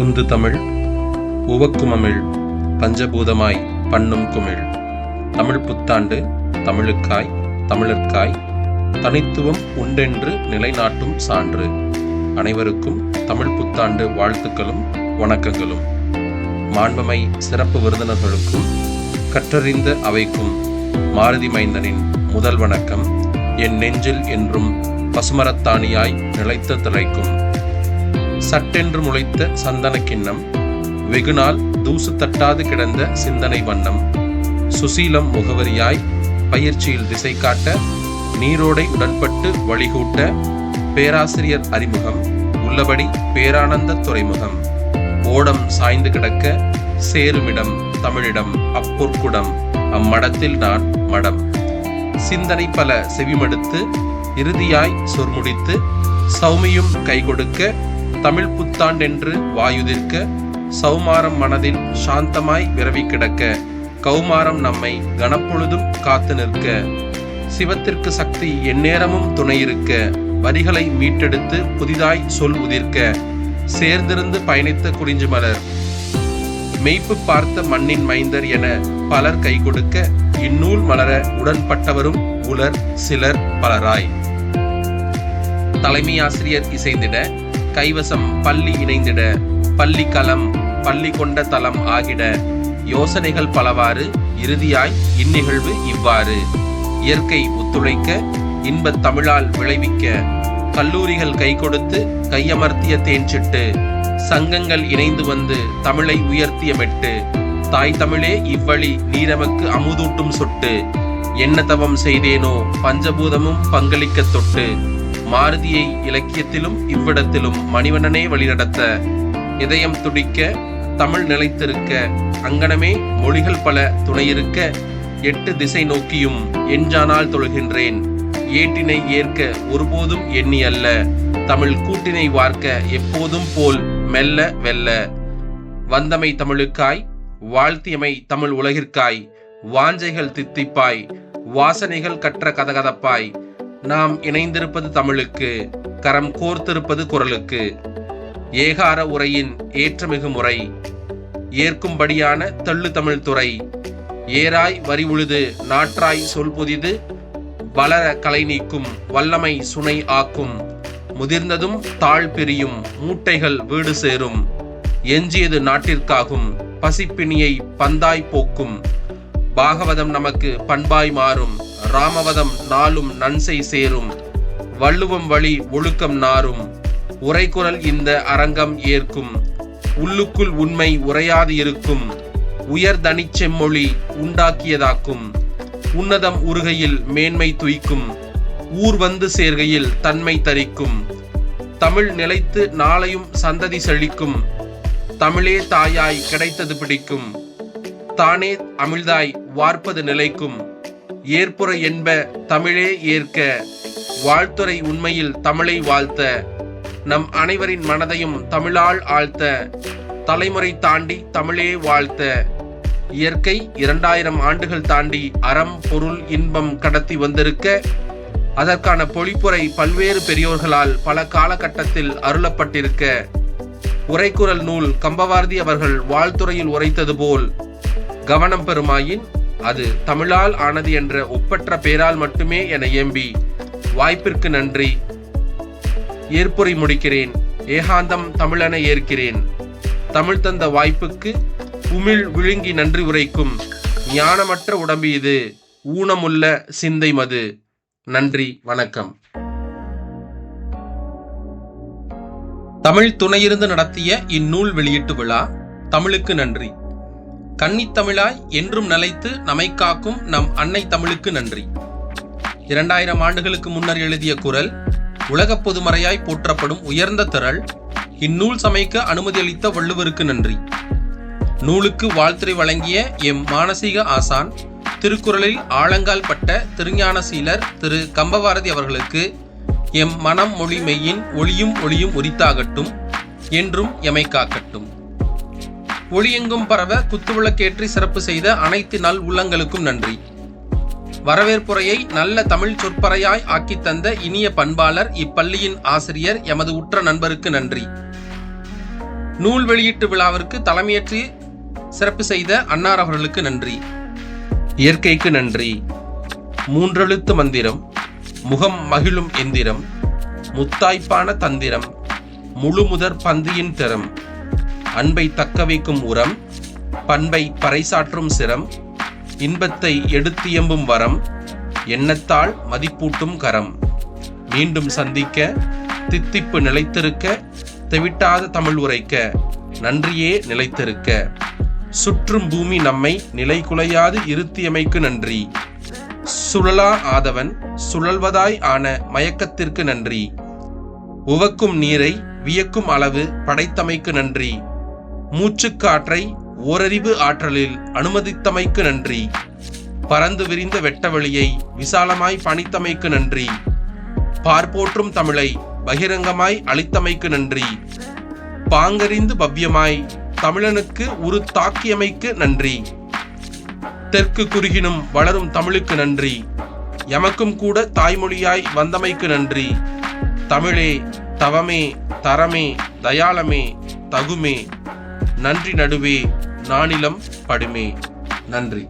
உந்து தமிழ் உவக்குமமிழ் பஞ்சபூதமாய் பண்ணும் குமிழ். தமிழ் புத்தாண்டு தமிழுக்காய் தமிழர்க்காய் தனித்துவம் உண்டென்று நிலைநாட்டும் சான்று. அனைவருக்கும் தமிழ் புத்தாண்டு வாழ்த்துக்களும் வணக்கங்களும். மாண்பமை சிறப்பு விருந்தினர்களுக்கும் கற்றறிந்த அவைக்கும் மாருதி மைந்தனின் முதல் வணக்கம். என் நெஞ்சில் என்றும் பசுமரத்தாணியாய் நிலைத்த திளைக்கும். சட்டென்று முளைத்த சந்தன கிண்ணம், வெகுநாள் தூசு தட்டாது கிடந்த சிந்தனை வண்ணம், சுசீலம் முகவரியாய் பயிற்சியில் திசை காட்ட, நீரோடை உடன்பட்டு வழிகூட்ட, பேராசிரியர் அறிமுகம் உள்ளபடி பேரானந்த துறைமுகம், ஓடம் சாய்ந்து கிடக்க சேருமிடம் தமிழிடம் அப்பொற்குடம், அம்மடத்தில் நான் மடம், சிந்தனை பல செவிமடுத்து இறுதியாய் சொர்முடித்து, சௌமியும் கை கொடுக்க, தமிழ் புத்தாண்டென்று வாயுதிர்க்க, சௌமாரம் மனதில் சாந்தமாய் விரவி கிடக்க, கௌமாரம் நம்மை கனப்பொழுதும் காத்து நிற்க, சிவத்திற்கு சக்தி எந்நேரமும் துணையிருக்க, வரிகளை மீட்டெடுத்து புதிதாய் சொல் உதிர்க்க, சேர்ந்திருந்து பயணித்த குறிஞ்சி மலர், மெய்ப்பு பார்த்த மண்ணின் மைந்தர் என பலர் கை கொடுக்க, இந்நூல் மலர உடன்பட்டவரும் உலர் சிலர் பலராய். தலைமை ஆசிரியர் இசைந்திட, கைவசம் பள்ளி இணைந்திட, பள்ளி களம் பள்ளி கொண்ட தலம் ஆகிட, யோசனைகள் பலவாறு இறுதியாய் இந்நிகழ்வு இவ்வாறு. இயற்கை ஒத்துழைக்க, இன்பத் தமிழால் விளைவிக்க, கல்லூரிகள் கை கொடுத்து கையமர்த்திய தேன்சிட்டு, சங்கங்கள் இணைந்து வந்து தமிழை உயர்த்திய மெட்டு, தாய் தமிழே இவ்வழி நீரமக்கு அமுதூட்டும் சொட்டு, என்ன தவம் செய்தேனோ பஞ்சபூதமும் பங்களிக்க தொட்டு, மாருதியை இலக்கியத்திலும் இவ்விடத்திலும் மணிவண்ணனே வழிநடத்த, இதயம் துடிக்க தமிழ் நிலைத்திருக்க, அங்கனமே மொழிகள் பல துணையிருக்க, 8 திசை நோக்கியும் எஞ்சானால் தொழுகின்றேன், ஏட்டினை ஏற்க ஒருபோதும் எண்ணி அல்ல, தமிழ் கூட்டினை வார்க்க எப்போதும் போல் மெல்ல வெல்ல, வந்தமை தமிழுக்காய் வாழ்த்தியமை தமிழ் உலகிற்காய், வாஞ்சைகள் தித்திப்பாய் வாசனைகள் கற்ற கதகதப்பாய், நாம் இணைந்திருப்பது தமிழுக்கு, கரம் கோர்த்திருப்பது குரலுக்கு, ஏகார உரையின் ஏற்றமிகு முறை, ஏற்கும்படியான தள்ளு தமிழ் துறை, ஏராய் வரி உழுது நாற்றாய் சொல் புதிது, வளர கலை நீக்கும் வல்லமை சுனை ஆக்கும், முதிர்ந்ததும் தாழ் பிரியும் மூட்டைகள் வீடு சேரும், எஞ்சியது நாட்டிற்காகும் பசிப்பிணியை பந்தாய் போக்கும், பாகவதம் நமக்கு பண்பாய் மாறும், ராமவதம் நாளும் நன்சை சேரும், வள்ளுவம் வழி ஒழுக்கம் நாரும், உரைக்குரல் இந்த அரங்கம் ஏற்கும், உள்ளுக்குள் உண்மை உரையாது இருக்கும், உயர்தனி செம்மொழி உண்டாக்கியதாக்கும், உன்னதம் உருகையில் மேன்மை துய்க்கும், ஊர் வந்து சேர்கையில் தன்மை தரிக்கும், தமிழ் நிலைத்து நாளையும் சந்ததி செழிக்கும், தமிழே தாயாய் கிடைத்தது பிடிக்கும், தானே அமிழ்தாய் வார்ப்பது நிலைக்கும், ஏற்புற என்ப தமிழே ஏற்க, வாழ்த்துரை உண்மையில் தமிழை வாழ்த்த, நம் அனைவரின் மனதையும் தமிழால் ஆழ்த்த, தலைமுறை தாண்டி தமிழே வாழ்த்த, இயற்கை 2000 ஆண்டுகள் தாண்டி அறம் பொருள் இன்பம் கடத்தி வந்திருக்க, அதற்கான பொழிப்புரை பல்வேறு பெரியோர்களால் பல காலகட்டத்தில் அருளப்பட்டிருக்க, உரைக்குரல் நூல் கம்பவாரதி அவர்கள் வாழ்த்துறையில் உரைத்தது போல், கவனம் பெறுமாயின் அது தமிழால் ஆனது என்ற ஒப்பற்ற பேரால் மட்டுமே என ஏம்பி, வாய்ப்பிற்கு நன்றி. ஏற்புரை முடிக்கிறேன். ஏகாந்தம் தமிழென ஏற்கிறேன். தமிழ் தந்த வாய்ப்புக்கு உமிழ் விழுங்கி நன்றி உரைக்கும் ஞானமற்ற உடம்பு இது, ஊனமுள்ள சிந்தை மது. நன்றி, வணக்கம். தமிழ் துணையிருந்து நடத்திய இந்நூல் வெளியீட்டு விழா. தமிழுக்கு நன்றி. கன்னித்தமிழாய் என்றும் நிலைத்து நம்மை காக்கும் நம் அன்னை தமிழுக்கு நன்றி. 2000 ஆண்டுகளுக்கு முன்னர் எழுதிய குரல், உலக பொதுமறையாய் போற்றப்படும் உயர்ந்த திரள். இந்நூல் சமைக்க அனுமதி அளித்த வள்ளுவருக்கு நன்றி. நூலுக்கு வாழ்த்துரை வழங்கிய எம் மானசீக ஆசான், திருக்குறளில் ஆழங்கால் பட்ட திருஞானசீலர் திரு கம்பவாரதி அவர்களுக்கு எம் மனம் மொழி மெய்யின் ஒளியும் ஒளியும் உரித்தாகட்டும், என்றும் எமை காக்கட்டும். ஒளியெங்கும் பரவ குத்துவிளக்கேற்றி சிறப்பு செய்த அனைத்து நல் உள்ளங்களுக்கும் நன்றி. வரவேற்புரையை நல்ல தமிழ் சொற்பறையாய் ஆக்கி தந்த இனிய பண்பாளர் இப்பள்ளியின் ஆசிரியர் எமது உற்ற நண்பருக்கு நன்றி. நூல் வெளியீட்டு விழாவிற்கு தலைமையேற்று சிறப்பு செய்த அன்னார் அவர்களுக்கு நன்றி. இயற்கைக்கு நன்றி. மூன்றெழுத்து மந்திரம், முகம் மகிழும் எந்திரம், முத்தாய்ப்பான தந்திரம், முழுமுதற் பந்தியின் திறம், அன்பை தக்க வைக்கும் உரம், பண்பை பறைசாற்றும் சிரம், இன்பத்தை எடுத்தியம்பும் வரம், எண்ணத்தால் மதிப்பூட்டும் கரம். மீண்டும் சந்திக்க, தித்திப்பு நிலைத்திருக்க, தெவிட்டாத தமிழ் உரைக்க, நன்றியே நிலைத்திருக்க. சுற்றும் பூமி நம்மை நிலைகுலையாது இருத்தியமைக்கு நன்றி. சுழலா ஆதவன் சுழல்வதாய் ஆன மயக்கத்திற்கு நன்றி. உவக்கும் நீரை வியக்கும் அளவு படைத்தமைக்கு நன்றி. மூச்சுக்காற்றை ஓரறிவு ஆற்றலில் அனுமதித்தமைக்கு நன்றி. பறந்து விரிந்த வெட்டவெளியை விசாலமாய் பணித்தமைக்கு நன்றி. பார்ப்போற்றும் தமிழை பகிரங்கமாய் அளித்தமைக்கு நன்றி. பாங்கறிந்து பவ்யமாய் தமிழனுக்கு உரு தாக்கியமைக்கு நன்றி. தெற்கு குறுகினும் வளரும் தமிழுக்கு நன்றி. எமக்கும் கூட தாய்மொழியாய் வந்தமைக்கு நன்றி. தமிழே தவமே தரமே தயாளமே தகுமே, நன்றி நடுவே நானிலம் படுமே. நன்றி.